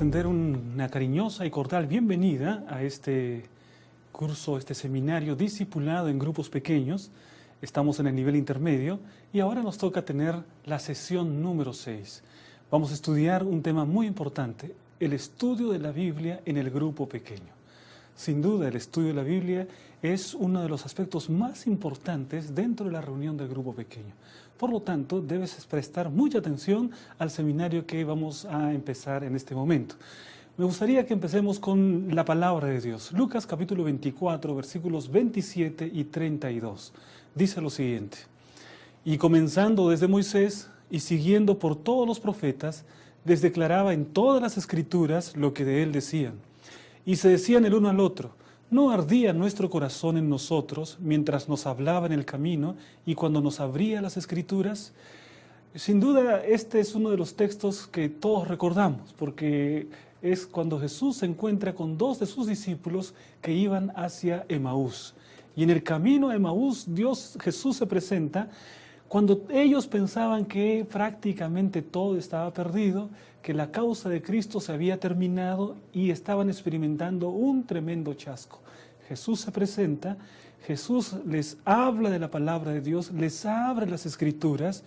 extender una cariñosa y cordial bienvenida a este curso, este seminario discipulado en grupos pequeños. Estamos en el nivel intermedio y ahora nos toca tener la sesión número 6. Vamos a estudiar un tema muy importante, el estudio de la Biblia en el grupo pequeño. Sin duda, el estudio de la Biblia es uno de los aspectos más importantes dentro de la reunión del grupo pequeño. Por lo tanto, debes prestar mucha atención al seminario que vamos a empezar en este momento. Me gustaría que empecemos con la palabra de Dios. Lucas capítulo 24, versículos 27 y 32. Dice lo siguiente: y comenzando desde Moisés y siguiendo por todos los profetas, les declaraba en todas las escrituras lo que de él decían. Y se decían el uno al otro: ¿no ardía nuestro corazón en nosotros mientras nos hablaba en el camino y cuando nos abría las escrituras? Sin duda, este es uno de los textos que todos recordamos, porque es cuando Jesús se encuentra con dos de sus discípulos que iban hacia Emaús. Y en el camino a Emaús, Jesús se presenta cuando ellos pensaban que prácticamente todo estaba perdido, que la causa de Cristo se había terminado y estaban experimentando un tremendo chasco. Jesús se presenta, Jesús les habla de la palabra de Dios, les abre las escrituras,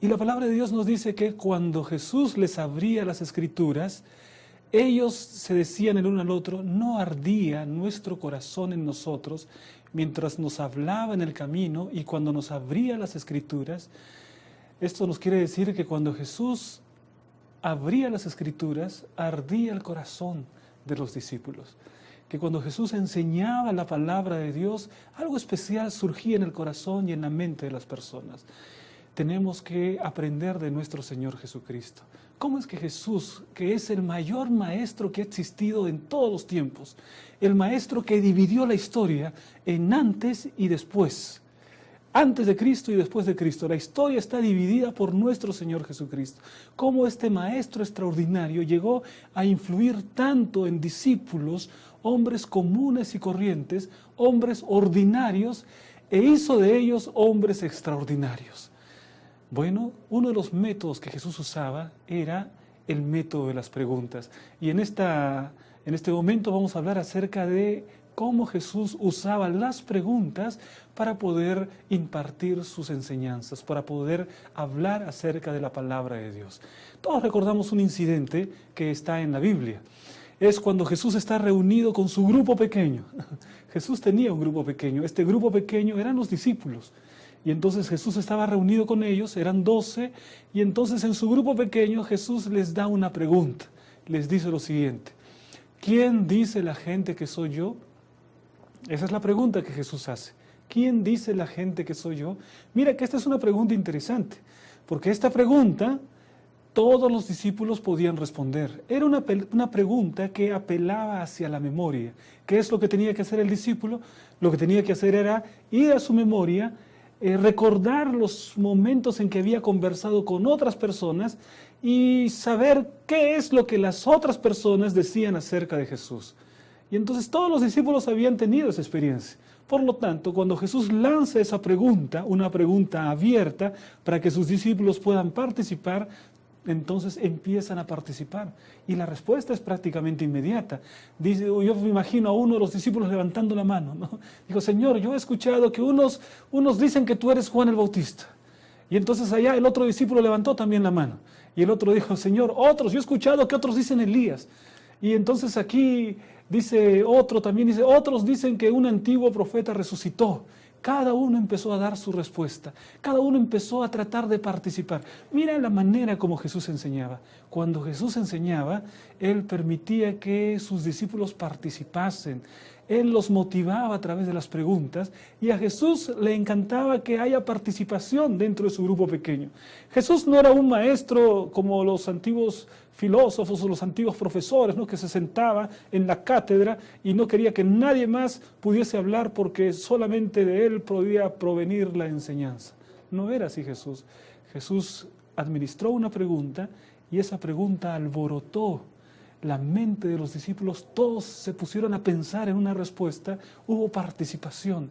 y la palabra de Dios nos dice que cuando Jesús les abría las escrituras, ellos se decían el uno al otro: ¿no ardía nuestro corazón en nosotros mientras nos hablaba en el camino y cuando nos abría las escrituras? Esto nos quiere decir que cuando Jesús abría las escrituras, ardía el corazón de los discípulos. Que cuando Jesús enseñaba la palabra de Dios, algo especial surgía en el corazón y en la mente de las personas. Tenemos que aprender de nuestro Señor Jesucristo. ¿Cómo es que Jesús, que es el mayor maestro que ha existido en todos los tiempos, el maestro que dividió la historia en antes y después, antes de Cristo y después de Cristo, la historia está dividida por nuestro Señor Jesucristo? ¿Cómo este maestro extraordinario llegó a influir tanto en discípulos, hombres comunes y corrientes, hombres ordinarios, e hizo de ellos hombres extraordinarios? Bueno, uno de los métodos que Jesús usaba era el método de las preguntas. Y en este momento vamos a hablar acerca de cómo Jesús usaba las preguntas para poder impartir sus enseñanzas, para poder hablar acerca de la palabra de Dios. Todos recordamos un incidente que está en la Biblia. Es cuando Jesús está reunido con su grupo pequeño. Jesús tenía un grupo pequeño. Este grupo pequeño eran los discípulos. Y entonces Jesús estaba reunido con ellos, eran 12, y entonces en su grupo pequeño Jesús les da una pregunta. Les dice lo siguiente: ¿quién dice la gente que soy yo? Esa es la pregunta que Jesús hace. ¿Quién dice la gente que soy yo? Mira que esta es una pregunta interesante, porque esta pregunta todos los discípulos podían responder. Era una pregunta que apelaba hacia la memoria. ¿Qué es lo que tenía que hacer el discípulo? Lo que tenía que hacer era ir a su memoria, recordar los momentos en que había conversado con otras personas y saber qué es lo que las otras personas decían acerca de Jesús. Y entonces todos los discípulos habían tenido esa experiencia. Por lo tanto, cuando Jesús lanza esa pregunta, una pregunta abierta para que sus discípulos puedan participar, entonces empiezan a participar. Y la respuesta es prácticamente inmediata. Dice, yo me imagino a uno de los discípulos levantando la mano, ¿no? Dijo: Señor, yo he escuchado que unos dicen que tú eres Juan el Bautista. Y entonces allá el otro discípulo levantó también la mano. Y el otro dijo: Señor, yo he escuchado que otros dicen Elías. Y entonces aquí dice otro, también dice, otros dicen que un antiguo profeta resucitó. Cada uno empezó a dar su respuesta, cada uno empezó a tratar de participar. Mira la manera como Jesús enseñaba. Cuando Jesús enseñaba, Él permitía que sus discípulos participasen. Él los motivaba a través de las preguntas y a Jesús le encantaba que haya participación dentro de su grupo pequeño. Jesús no era un maestro como los antiguos filósofos o los antiguos profesores, ¿no?, que se sentaba en la cátedra y no quería que nadie más pudiese hablar porque solamente de él podía provenir la enseñanza. No era así Jesús. Jesús administró una pregunta y esa pregunta alborotó la mente de los discípulos. Todos se pusieron a pensar en una respuesta, hubo participación.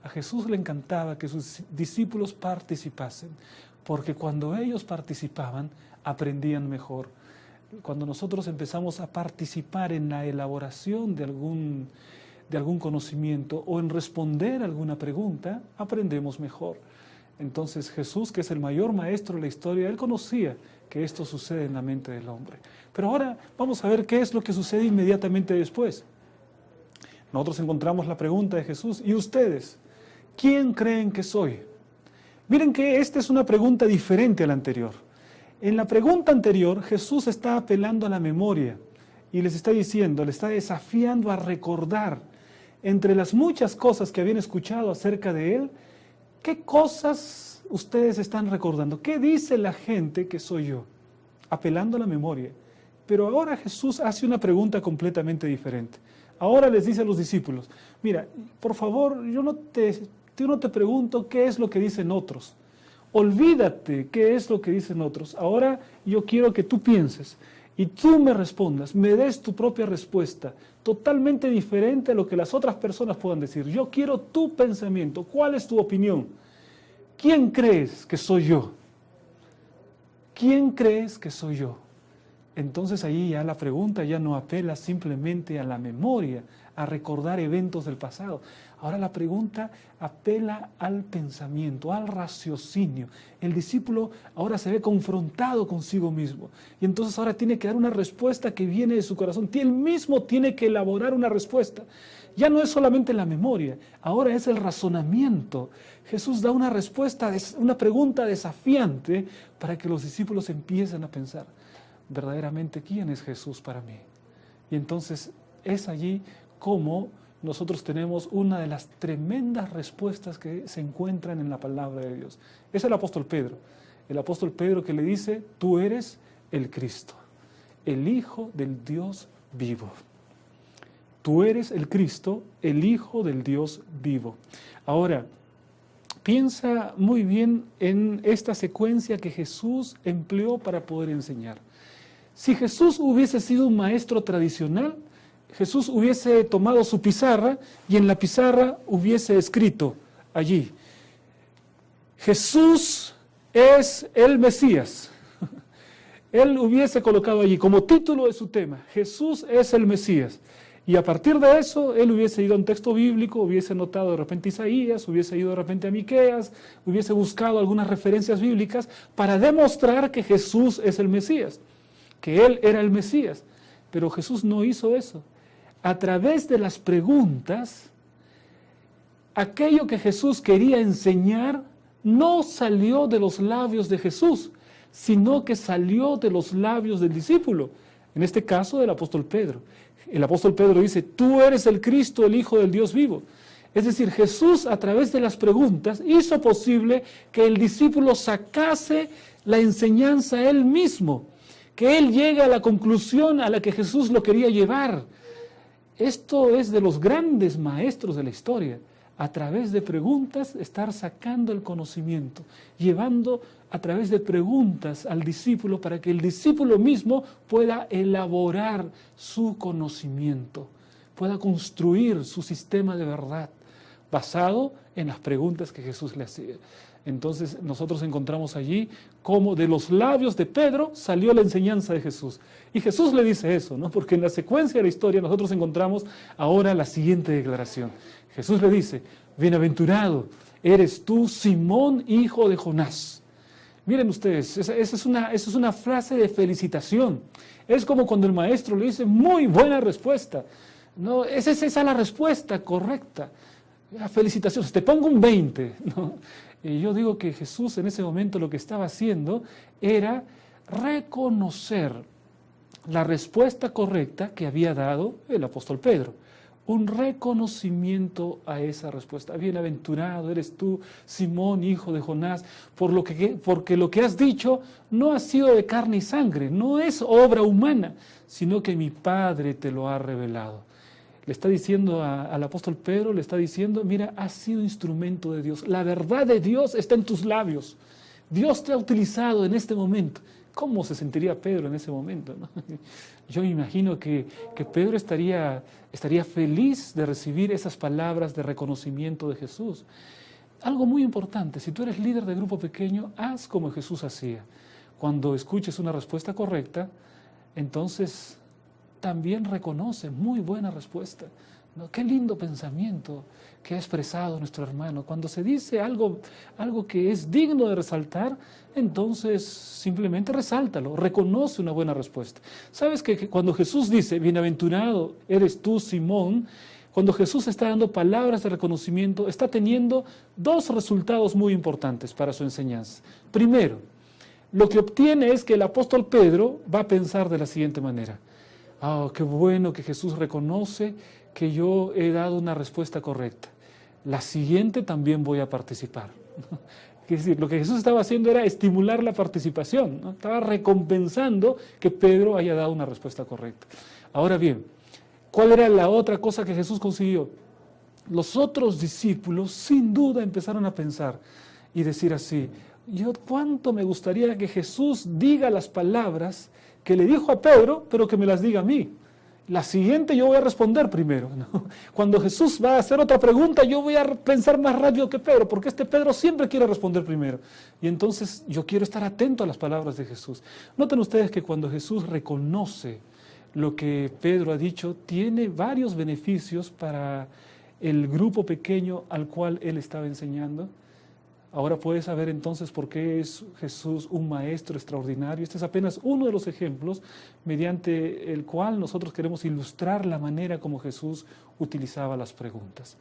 A Jesús le encantaba que sus discípulos participasen, porque cuando ellos participaban, aprendían mejor. Cuando nosotros empezamos a participar en la elaboración de algún conocimiento o en responder alguna pregunta, aprendemos mejor. Entonces Jesús, que es el mayor maestro de la historia, Él conocía que esto sucede en la mente del hombre. Pero ahora vamos a ver qué es lo que sucede inmediatamente después. Nosotros encontramos la pregunta de Jesús: ¿y ustedes? ¿Quién creen que soy? Miren que esta es una pregunta diferente a la anterior. En la pregunta anterior, Jesús está apelando a la memoria y les está diciendo, les está desafiando a recordar, entre las muchas cosas que habían escuchado acerca de Él, ¿qué cosas ustedes están recordando? ¿Qué dice la gente que soy yo? Apelando a la memoria. Pero ahora Jesús hace una pregunta completamente diferente. Ahora les dice a los discípulos: mira, por favor, yo no te pregunto qué es lo que dicen otros. Olvídate qué es lo que dicen otros. Ahora yo quiero que tú pienses y tú me respondas, me des tu propia respuesta, totalmente diferente a lo que las otras personas puedan decir. Yo quiero tu pensamiento. ¿Cuál es tu opinión? ¿Quién crees que soy yo? ¿Quién crees que soy yo? Entonces ahí ya la pregunta ya no apela simplemente a la memoria, a recordar eventos del pasado. Ahora la pregunta apela al pensamiento, al raciocinio. El discípulo ahora se ve confrontado consigo mismo y entonces ahora tiene que dar una respuesta que viene de su corazón. Él mismo tiene que elaborar una respuesta. Ya no es solamente la memoria, ahora es el razonamiento. Jesús da una respuesta, una pregunta desafiante para que los discípulos empiecen a pensar: verdaderamente, ¿quién es Jesús para mí? Y entonces es allí como nosotros tenemos una de las tremendas respuestas que se encuentran en la palabra de Dios. Es el apóstol Pedro que le dice: tú eres el Cristo, el Hijo del Dios vivo. Tú eres el Cristo, el Hijo del Dios vivo. Ahora, piensa muy bien en esta secuencia que Jesús empleó para poder enseñar. Si Jesús hubiese sido un maestro tradicional, Jesús hubiese tomado su pizarra y en la pizarra hubiese escrito allí: Jesús es el Mesías. Él hubiese colocado allí como título de su tema: Jesús es el Mesías. Y a partir de eso, él hubiese ido a un texto bíblico, hubiese notado de repente Isaías, hubiese ido de repente a Miqueas, hubiese buscado algunas referencias bíblicas para demostrar que Jesús es el Mesías, que Él era el Mesías. Pero Jesús no hizo eso. A través de las preguntas, aquello que Jesús quería enseñar no salió de los labios de Jesús, sino que salió de los labios del discípulo, en este caso del apóstol Pedro. El apóstol Pedro dice: tú eres el Cristo, el Hijo del Dios vivo. Es decir, Jesús a través de las preguntas hizo posible que el discípulo sacase la enseñanza él mismo, que él llegue a la conclusión a la que Jesús lo quería llevar. Esto es de los grandes maestros de la historia. A través de preguntas estar sacando el conocimiento, llevando a través de preguntas al discípulo para que el discípulo mismo pueda elaborar su conocimiento, pueda construir su sistema de verdad basado en las preguntas que Jesús le hacía. Entonces nosotros encontramos allí cómo de los labios de Pedro salió la enseñanza de Jesús. Y Jesús le dice eso, ¿no? Porque en la secuencia de la historia nosotros encontramos ahora la siguiente declaración. Jesús le dice: bienaventurado eres tú, Simón, hijo de Jonás. Miren ustedes, esa es una frase de felicitación. Es como cuando el maestro le dice: muy buena respuesta. No, esa es la respuesta correcta. Felicitaciones, te pongo un 20, ¿no? Y yo digo que Jesús en ese momento lo que estaba haciendo era reconocer la respuesta correcta que había dado el apóstol Pedro. Un reconocimiento a esa respuesta. Bienaventurado eres tú, Simón, hijo de Jonás, porque lo que has dicho no ha sido de carne y sangre, no es obra humana, sino que mi Padre te lo ha revelado. Le está diciendo al apóstol Pedro, le está diciendo: mira, has sido instrumento de Dios. La verdad de Dios está en tus labios. Dios te ha utilizado en este momento. ¿Cómo se sentiría Pedro en ese momento, ¿no? Yo me imagino que Pedro estaría feliz de recibir esas palabras de reconocimiento de Jesús. Algo muy importante: si tú eres líder de grupo pequeño, haz como Jesús hacía. Cuando escuches una respuesta correcta, entonces también reconoce, muy buena respuesta, ¿no? Qué lindo pensamiento que ha expresado nuestro hermano. Cuando se dice algo que es digno de resaltar, entonces simplemente resáltalo, reconoce una buena respuesta. ¿Sabes que cuando Jesús dice, bienaventurado eres tú, Simón, cuando Jesús está dando palabras de reconocimiento, está teniendo dos resultados muy importantes para su enseñanza? Primero, lo que obtiene es que el apóstol Pedro va a pensar de la siguiente manera: oh, qué bueno que Jesús reconoce que yo he dado una respuesta correcta. La siguiente también voy a participar. Es decir, lo que Jesús estaba haciendo era estimular la participación, ¿no? Estaba recompensando que Pedro haya dado una respuesta correcta. Ahora bien, ¿cuál era la otra cosa que Jesús consiguió? Los otros discípulos sin duda empezaron a pensar y decir así: yo cuánto me gustaría que Jesús diga las palabras que le dijo a Pedro, pero que me las diga a mí. La siguiente yo voy a responder primero, ¿no? Cuando Jesús va a hacer otra pregunta, yo voy a pensar más rápido que Pedro, porque este Pedro siempre quiere responder primero. Y entonces yo quiero estar atento a las palabras de Jesús. Noten ustedes que cuando Jesús reconoce lo que Pedro ha dicho, tiene varios beneficios para el grupo pequeño al cual él estaba enseñando. Ahora puedes saber entonces por qué es Jesús un maestro extraordinario. Este es apenas uno de los ejemplos mediante el cual nosotros queremos ilustrar la manera como Jesús utilizaba las preguntas.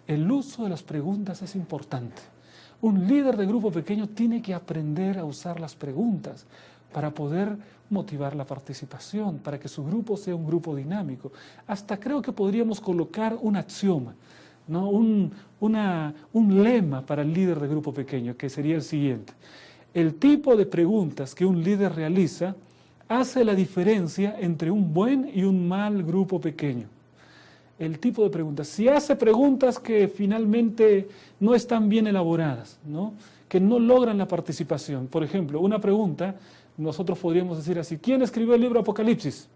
El uso de las preguntas es importante. Un líder de grupo pequeño tiene que aprender a usar las preguntas para poder motivar la participación, para que su grupo sea un grupo dinámico. Hasta creo que podríamos colocar un axioma, ¿no? Un lema para el líder de grupo pequeño, que sería el siguiente: el tipo de preguntas que un líder realiza hace la diferencia entre un buen y un mal grupo pequeño. El tipo de preguntas, si hace preguntas que finalmente no están bien elaboradas, ¿no? Que no logran la participación. Por ejemplo, una pregunta, nosotros podríamos decir así: ¿quién escribió el libro Apocalipsis?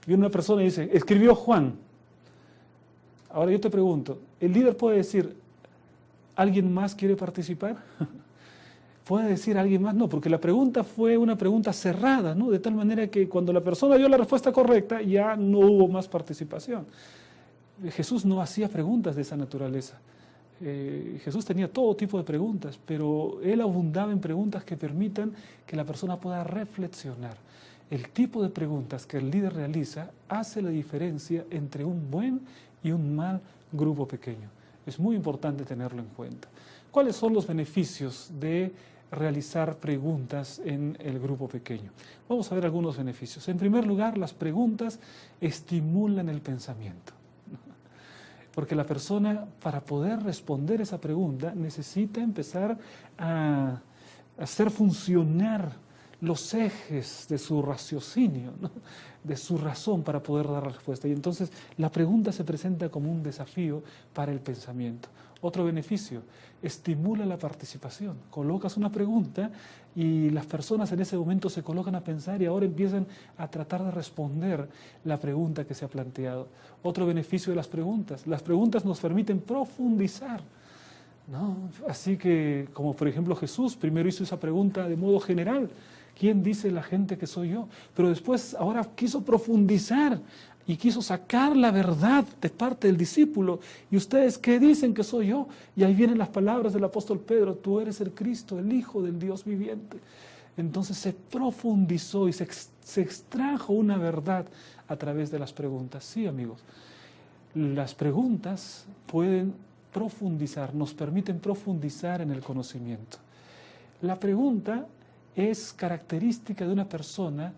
Y una persona dice, escribió Juan. Ahora yo te pregunto, ¿el líder puede decir, ¿alguien más quiere participar? ¿Puede decir alguien más? No, porque la pregunta fue una pregunta cerrada, ¿no? De tal manera que cuando la persona dio la respuesta correcta, ya no hubo más participación. Jesús no hacía preguntas de esa naturaleza. Jesús tenía todo tipo de preguntas, pero él abundaba en preguntas que permitan que la persona pueda reflexionar. El tipo de preguntas que el líder realiza hace la diferencia entre un buen y un mal grupo pequeño. Es muy importante tenerlo en cuenta. ¿Cuáles son los beneficios de realizar preguntas en el grupo pequeño? Vamos a ver algunos beneficios. En primer lugar, las preguntas estimulan el pensamiento. Porque la persona, para poder responder esa pregunta, necesita empezar a hacer funcionar los ejes de su raciocinio, ¿no? De su razón para poder dar la respuesta. Y entonces la pregunta se presenta como un desafío para el pensamiento. Otro beneficio, estimula la participación. Colocas una pregunta y las personas en ese momento se colocan a pensar y ahora empiezan a tratar de responder la pregunta que se ha planteado. Otro beneficio de las preguntas nos permiten profundizar, ¿no? Así que, como por ejemplo Jesús primero hizo esa pregunta de modo general: ¿quién dice la gente que soy yo? Pero después ahora quiso profundizar y quiso sacar la verdad de parte del discípulo. ¿Y ustedes qué dicen que soy yo? Y ahí vienen las palabras del apóstol Pedro: tú eres el Cristo, el Hijo del Dios viviente. Entonces se profundizó y se extrajo una verdad a través de las preguntas. Sí, amigos, las preguntas pueden profundizar, nos permiten profundizar en el conocimiento. La pregunta es característica de una persona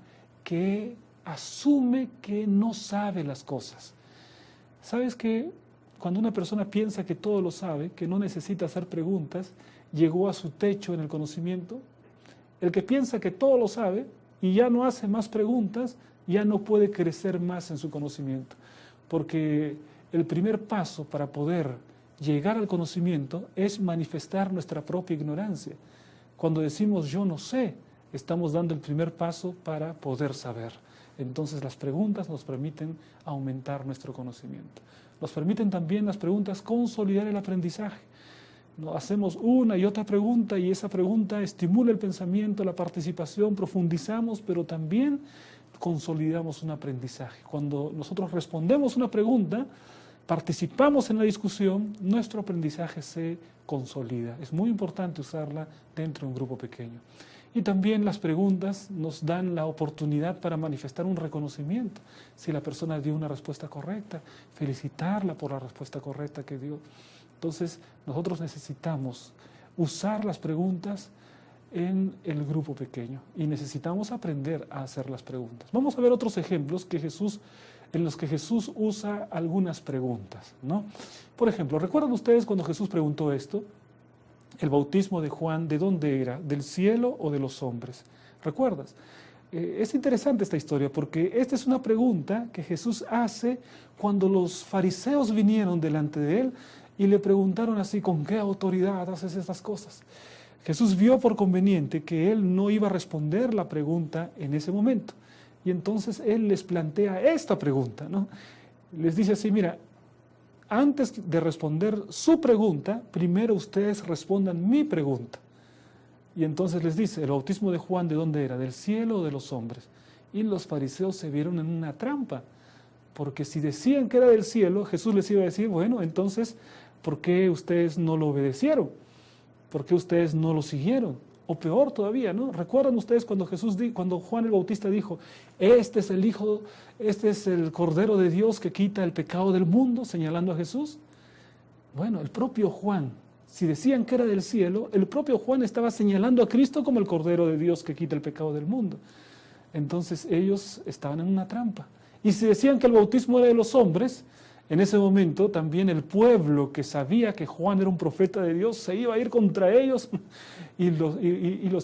que asume que no sabe las cosas. ¿Sabes que cuando una persona piensa que todo lo sabe, que no necesita hacer preguntas, llegó a su techo en el conocimiento? El que piensa que todo lo sabe y ya no hace más preguntas, ya no puede crecer más en su conocimiento. Porque el primer paso para poder llegar al conocimiento es manifestar nuestra propia ignorancia. Cuando decimos yo no sé, estamos dando el primer paso para poder saber. Entonces las preguntas nos permiten aumentar nuestro conocimiento. Nos permiten también las preguntas consolidar el aprendizaje. ¿no? Hacemos una y otra pregunta y esa pregunta estimula el pensamiento, la participación, profundizamos, pero también consolidamos un aprendizaje. Cuando nosotros respondemos una pregunta, participamos en la discusión, nuestro aprendizaje se consolida. Es muy importante usarla dentro de un grupo pequeño. Y también las preguntas nos dan la oportunidad para manifestar un reconocimiento. Si la persona dio una respuesta correcta, felicitarla por la respuesta correcta que dio. Entonces, nosotros necesitamos usar las preguntas en el grupo pequeño y necesitamos aprender a hacer las preguntas. Vamos a ver otros ejemplos en los que Jesús usa algunas preguntas, ¿no? Por ejemplo, ¿recuerdan ustedes cuando Jesús preguntó esto? El bautismo de Juan, ¿de dónde era? ¿Del cielo o de los hombres? ¿Recuerdas? Es interesante esta historia porque esta es una pregunta que Jesús hace cuando los fariseos vinieron delante de él y le preguntaron así, ¿con qué autoridad haces estas cosas? Jesús vio por conveniente que él no iba a responder la pregunta en ese momento. Y entonces él les plantea esta pregunta, ¿no? Les dice así, mira, antes de responder su pregunta, primero ustedes respondan mi pregunta. Y entonces les dice, ¿el bautismo de Juan de dónde era? ¿Del cielo o de los hombres? Y los fariseos se vieron en una trampa, porque si decían que era del cielo, Jesús les iba a decir, bueno, entonces, ¿por qué ustedes no lo obedecieron? ¿Por qué ustedes no lo siguieron? O peor todavía, ¿no? ¿Recuerdan ustedes cuando Juan el Bautista dijo, este es el Cordero de Dios que quita el pecado del mundo, señalando a Jesús? Bueno, el propio Juan, si decían que era del cielo, el propio Juan estaba señalando a Cristo como el Cordero de Dios que quita el pecado del mundo. Entonces ellos estaban en una trampa. Y si decían que el bautismo era de los hombres, en ese momento también el pueblo que sabía que Juan era un profeta de Dios se iba a ir contra ellos y los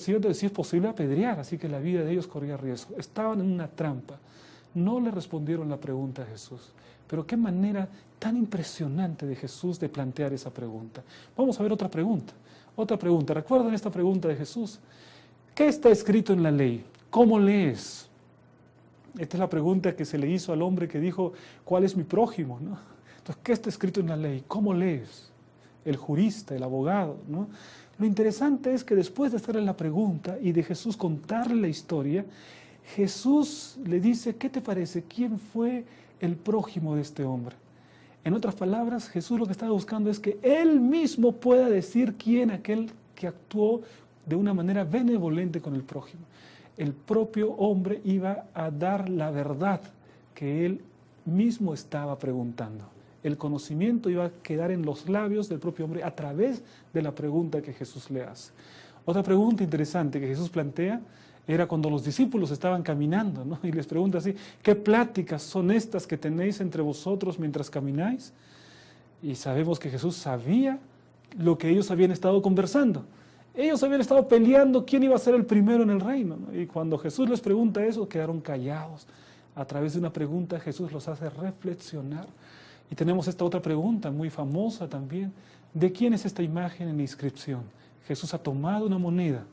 iba a decir, si es posible, apedrear. Así que la vida de ellos corría riesgo. Estaban en una trampa. No le respondieron la pregunta a Jesús. Pero qué manera tan impresionante de Jesús de plantear esa pregunta. Vamos a ver otra pregunta. Otra pregunta. ¿Recuerdan esta pregunta de Jesús? ¿Qué está escrito en la ley? ¿Cómo lees? Esta es la pregunta que se le hizo al hombre que dijo, ¿cuál es mi prójimo? ¿No? Entonces, ¿qué está escrito en la ley? ¿Cómo lees? El jurista, el abogado, ¿no? Lo interesante es que después de hacerle la pregunta y de Jesús contarle la historia, Jesús le dice, ¿qué te parece? ¿Quién fue el prójimo de este hombre? En otras palabras, Jesús lo que estaba buscando es que él mismo pueda decir quién aquel que actuó de una manera benevolente con el prójimo. El propio hombre iba a dar la verdad que él mismo estaba preguntando. El conocimiento iba a quedar en los labios del propio hombre a través de la pregunta que Jesús le hace. Otra pregunta interesante que Jesús plantea era cuando los discípulos estaban caminando, ¿no? Y les pregunta así, ¿qué pláticas son estas que tenéis entre vosotros mientras camináis? Y sabemos que Jesús sabía lo que ellos habían estado conversando. Ellos habían estado peleando quién iba a ser el primero en el reino, ¿no? Y cuando Jesús les pregunta eso, quedaron callados. A través de una pregunta Jesús los hace reflexionar. Y tenemos esta otra pregunta muy famosa también. ¿De quién es esta imagen en la inscripción? Jesús ha tomado una moneda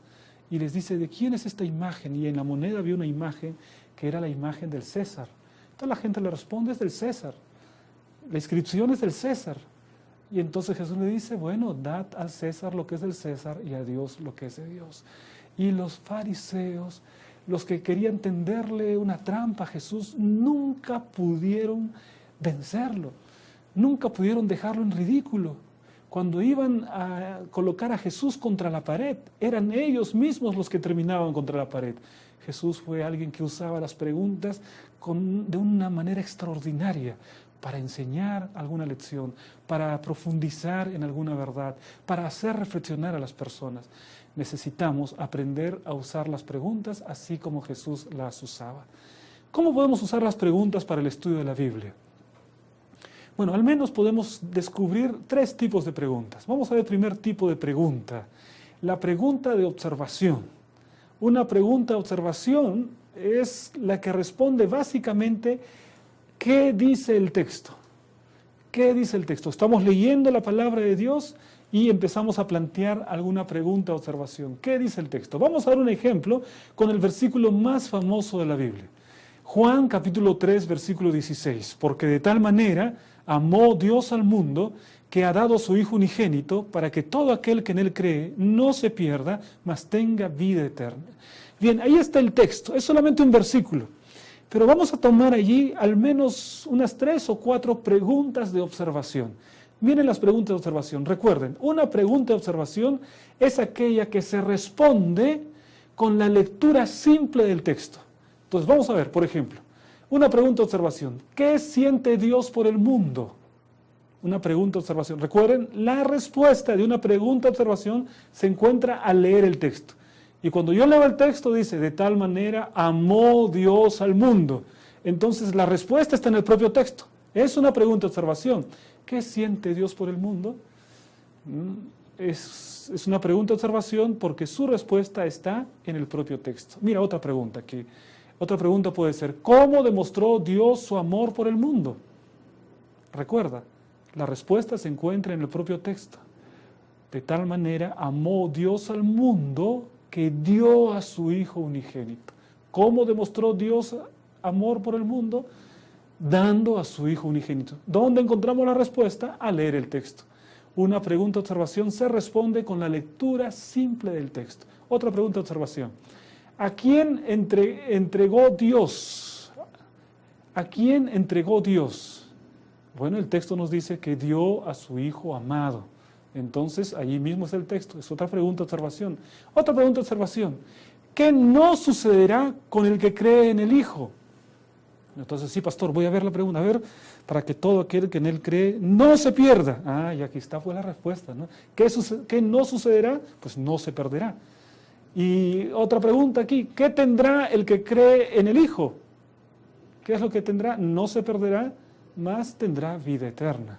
y les dice, ¿de quién es esta imagen? Y en la moneda había una imagen que era la imagen del César. Entonces la gente le responde, es del César. La inscripción es del César. Y entonces Jesús le dice, bueno, dad al César lo que es del César y a Dios lo que es de Dios. Y los fariseos, los que querían tenderle una trampa a Jesús, nunca pudieron vencerlo, nunca pudieron dejarlo en ridículo. Cuando iban a colocar a Jesús contra la pared, eran ellos mismos los que terminaban contra la pared. Jesús fue alguien que usaba las preguntas de una manera extraordinaria, para enseñar alguna lección, para profundizar en alguna verdad, para hacer reflexionar a las personas. Necesitamos aprender a usar las preguntas así como Jesús las usaba. ¿Cómo podemos usar las preguntas para el estudio de la Biblia? Bueno, al menos podemos descubrir 3 tipos de preguntas. Vamos a ver el primer tipo de pregunta, la pregunta de observación. Una pregunta de observación es la que responde básicamente ¿qué dice el texto? ¿Qué dice el texto? Estamos leyendo la palabra de Dios y empezamos a plantear alguna pregunta o observación. ¿Qué dice el texto? Vamos a dar un ejemplo con el versículo más famoso de la Biblia. Juan capítulo 3, versículo 16. Porque de tal manera amó Dios al mundo que ha dado a su Hijo unigénito para que todo aquel que en Él cree no se pierda, mas tenga vida eterna. Bien, ahí está el texto, es solamente un versículo, pero vamos a tomar allí al menos unas 3 o 4 preguntas de observación. Miren las preguntas de observación. Recuerden, una pregunta de observación es aquella que se responde con la lectura simple del texto. Entonces vamos a ver, por ejemplo, una pregunta de observación. ¿Qué siente Dios por el mundo? Una pregunta de observación. Recuerden, la respuesta de una pregunta de observación se encuentra al leer el texto. Y cuando yo leo el texto dice, de tal manera amó Dios al mundo. Entonces la respuesta está en el propio texto. Es una pregunta de observación. ¿Qué siente Dios por el mundo? Es una pregunta de observación porque su respuesta está en el propio texto. Mira, otra pregunta aquí. Otra pregunta puede ser, ¿cómo demostró Dios su amor por el mundo? Recuerda, la respuesta se encuentra en el propio texto. De tal manera amó Dios al mundo que dio a su Hijo unigénito. ¿Cómo demostró Dios amor por el mundo? Dando a su Hijo unigénito. ¿Dónde encontramos la respuesta? Al leer el texto. Una pregunta de observación se responde con la lectura simple del texto. Otra pregunta de observación. ¿A quién entregó Dios? ¿A quién entregó Dios? Bueno, el texto nos dice que dio a su Hijo amado. Entonces, allí mismo es el texto. Es otra pregunta de observación. Otra pregunta de observación. ¿Qué no sucederá con el que cree en el Hijo? Entonces, sí, pastor, voy a ver la pregunta. A ver, para que todo aquel que en Él cree no se pierda. Ah, y aquí está, fue la respuesta, ¿no? ¿Qué no sucederá? Pues no se perderá. Y otra pregunta aquí. ¿Qué tendrá el que cree en el Hijo? ¿Qué es lo que tendrá? No se perderá, mas tendrá vida eterna.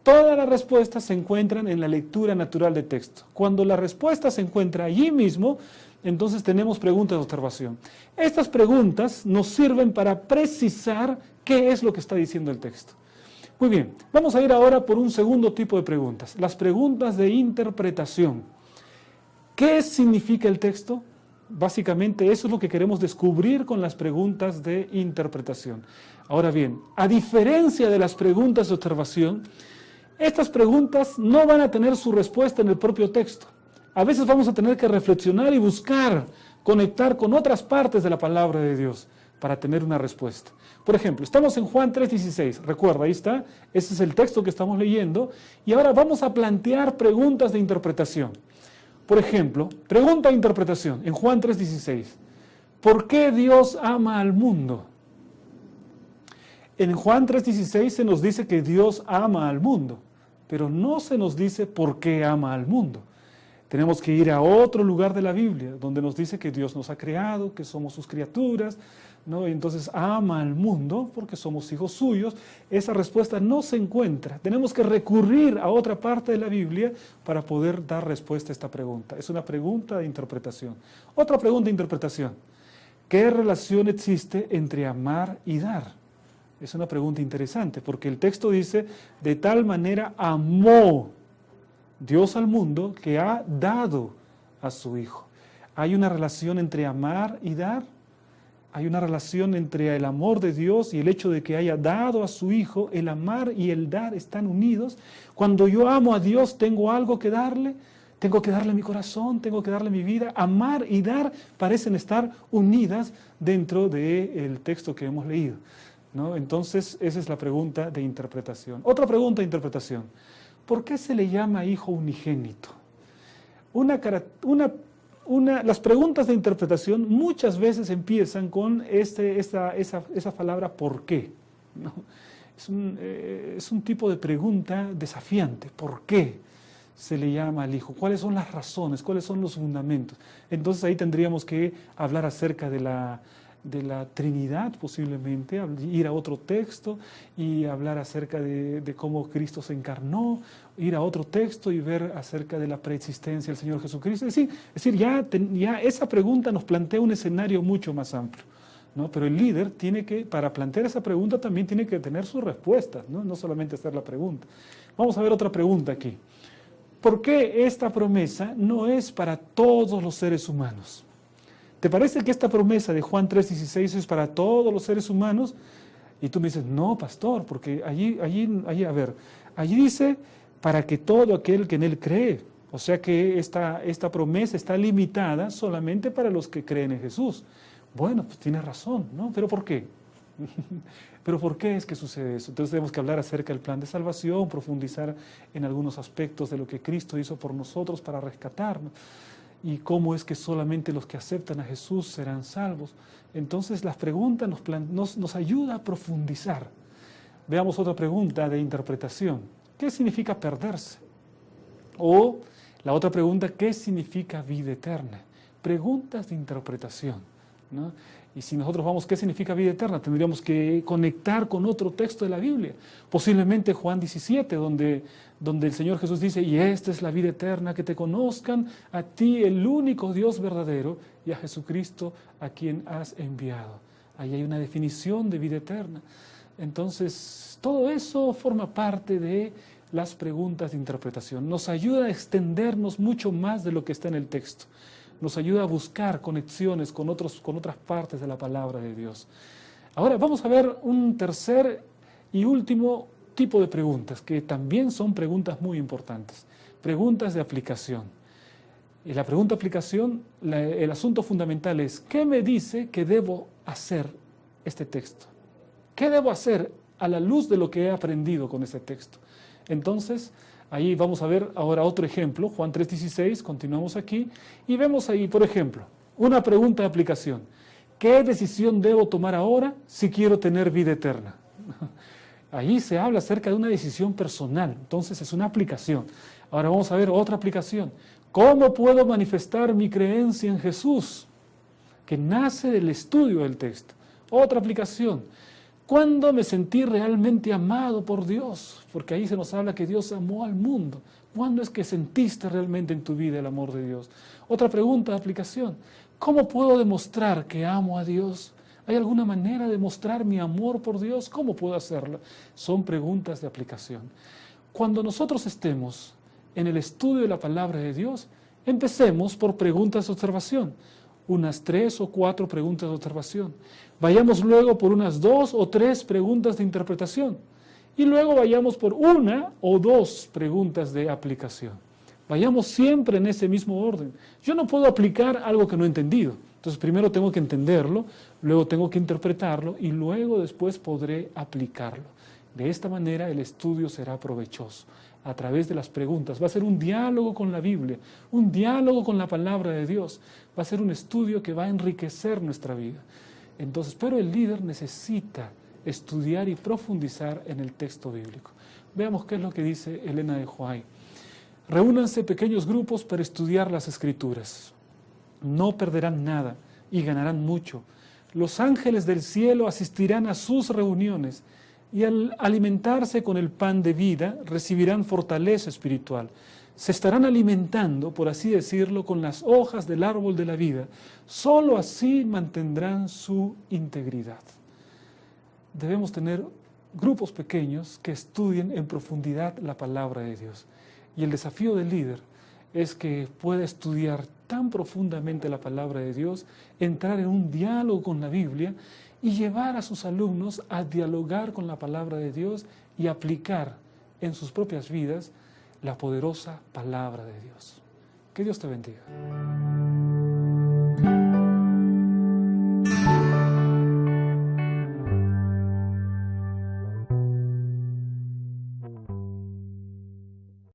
Todas las respuestas se encuentran en la lectura natural del texto. Cuando la respuesta se encuentra allí mismo, entonces tenemos preguntas de observación. Estas preguntas nos sirven para precisar qué es lo que está diciendo el texto. Muy bien, vamos a ir ahora por un segundo tipo de preguntas, las preguntas de interpretación. ¿Qué significa el texto? Básicamente eso es lo que queremos descubrir con las preguntas de interpretación. Ahora bien, a diferencia de las preguntas de observación, estas preguntas no van a tener su respuesta en el propio texto. A veces vamos a tener que reflexionar y buscar, conectar con otras partes de la palabra de Dios para tener una respuesta. Por ejemplo, estamos en Juan 3:16, recuerda, ahí está, ese es el texto que estamos leyendo, y ahora vamos a plantear preguntas de interpretación. Por ejemplo, pregunta de interpretación en Juan 3:16. ¿Por qué Dios ama al mundo? En Juan 3:16 se nos dice que Dios ama al mundo, pero no se nos dice por qué ama al mundo. Tenemos que ir a otro lugar de la Biblia, donde nos dice que Dios nos ha creado, que somos sus criaturas, ¿no? Y entonces ama al mundo porque somos hijos suyos. Esa respuesta no se encuentra. Tenemos que recurrir a otra parte de la Biblia para poder dar respuesta a esta pregunta. Es una pregunta de interpretación. Otra pregunta de interpretación. ¿Qué relación existe entre amar y dar? Es una pregunta interesante porque el texto dice, de tal manera amó Dios al mundo que ha dado a su Hijo. ¿Hay una relación entre amar y dar? ¿Hay una relación entre el amor de Dios y el hecho de que haya dado a su Hijo? El amar y el dar están unidos. Cuando yo amo a Dios, ¿tengo algo que darle? Tengo que darle mi corazón, tengo que darle mi vida. Amar y dar parecen estar unidas dentro del texto que hemos leído, ¿no? Entonces, esa es la pregunta de interpretación. Otra pregunta de interpretación. ¿Por qué se le llama hijo unigénito? Las preguntas de interpretación muchas veces empiezan con esa palabra ¿por qué? ¿No? Es un tipo de pregunta desafiante. ¿Por qué se le llama al hijo? ¿Cuáles son las razones? ¿Cuáles son los fundamentos? Entonces ahí tendríamos que hablar acerca de la Trinidad posiblemente, ir a otro texto y hablar acerca de cómo Cristo se encarnó, ir a otro texto y ver acerca de la preexistencia del Señor Jesucristo. Es decir, ya esa pregunta nos plantea un escenario mucho más amplio, ¿no? Pero el líder tiene que, para plantear esa pregunta también tiene que tener sus respuestas, ¿no? No solamente hacer la pregunta. Vamos a ver otra pregunta aquí. ¿Por qué esta promesa no es para todos los seres humanos? ¿Te parece que esta promesa de Juan 3:16 es para todos los seres humanos? Y tú me dices, no, pastor, porque allí dice, para que todo aquel que en Él cree. O sea que esta promesa está limitada solamente para los que creen en Jesús. Bueno, pues tiene razón, ¿no? ¿Pero por qué? ¿Pero por qué es que sucede eso? Entonces tenemos que hablar acerca del plan de salvación, profundizar en algunos aspectos de lo que Cristo hizo por nosotros para rescatarnos y cómo es que solamente los que aceptan a Jesús serán salvos. Entonces las preguntas nos ayudan a profundizar. Veamos otra pregunta de interpretación. ¿Qué significa perderse? O la otra pregunta, ¿qué significa vida eterna? Preguntas de interpretación, ¿no? Y si nosotros vamos, ¿qué significa vida eterna? Tendríamos que conectar con otro texto de la Biblia, posiblemente Juan 17, donde el Señor Jesús dice, y esta es la vida eterna, que te conozcan a ti, el único Dios verdadero, y a Jesucristo a quien has enviado. Ahí hay una definición de vida eterna. Entonces, todo eso forma parte de las preguntas de interpretación. Nos ayuda a extendernos mucho más de lo que está en el texto. Nos ayuda a buscar conexiones con otras partes de la palabra de Dios. Ahora vamos a ver un tercer y último tipo de preguntas, que también son preguntas muy importantes. Preguntas de aplicación. Y la pregunta de aplicación, el asunto fundamental es, ¿qué me dice que debo hacer este texto? ¿Qué debo hacer a la luz de lo que he aprendido con este texto? Entonces, ahí vamos a ver ahora otro ejemplo, Juan 3:16, continuamos aquí, y vemos ahí, por ejemplo, una pregunta de aplicación. ¿Qué decisión debo tomar ahora si quiero tener vida eterna? Ahí se habla acerca de una decisión personal, entonces es una aplicación. Ahora vamos a ver otra aplicación. ¿Cómo puedo manifestar mi creencia en Jesús? Que nace del estudio del texto. Otra aplicación. ¿Cuándo me sentí realmente amado por Dios? Porque ahí se nos habla que Dios amó al mundo. ¿Cuándo es que sentiste realmente en tu vida el amor de Dios? Otra pregunta de aplicación. ¿Cómo puedo demostrar que amo a Dios? ¿Hay alguna manera de mostrar mi amor por Dios? ¿Cómo puedo hacerlo? Son preguntas de aplicación. Cuando nosotros estemos en el estudio de la palabra de Dios, empecemos por preguntas de observación. Unas 3 o 4 preguntas de observación. Vayamos luego por unas 2 o 3 preguntas de interpretación. Y luego vayamos por 1 o 2 preguntas de aplicación. Vayamos siempre en ese mismo orden. Yo no puedo aplicar algo que no he entendido. Entonces primero tengo que entenderlo, luego tengo que interpretarlo y luego después podré aplicarlo. De esta manera el estudio será provechoso. A través de las preguntas. Va a ser un diálogo con la Biblia, un diálogo con la palabra de Dios. Va a ser un estudio que va a enriquecer nuestra vida. Entonces, pero el líder necesita estudiar y profundizar en el texto bíblico. Veamos qué es lo que dice Elena de White. Reúnanse pequeños grupos para estudiar las Escrituras. No perderán nada y ganarán mucho. Los ángeles del cielo asistirán a sus reuniones y al alimentarse con el pan de vida recibirán fortaleza espiritual. Se estarán alimentando, por así decirlo, con las hojas del árbol de la vida. Solo así mantendrán su integridad. Debemos tener grupos pequeños que estudien en profundidad la palabra de Dios. Y el desafío del líder es que pueda estudiar tan profundamente la palabra de Dios, entrar en un diálogo con la Biblia y llevar a sus alumnos a dialogar con la palabra de Dios y aplicar en sus propias vidas la poderosa palabra de Dios. Que Dios te bendiga.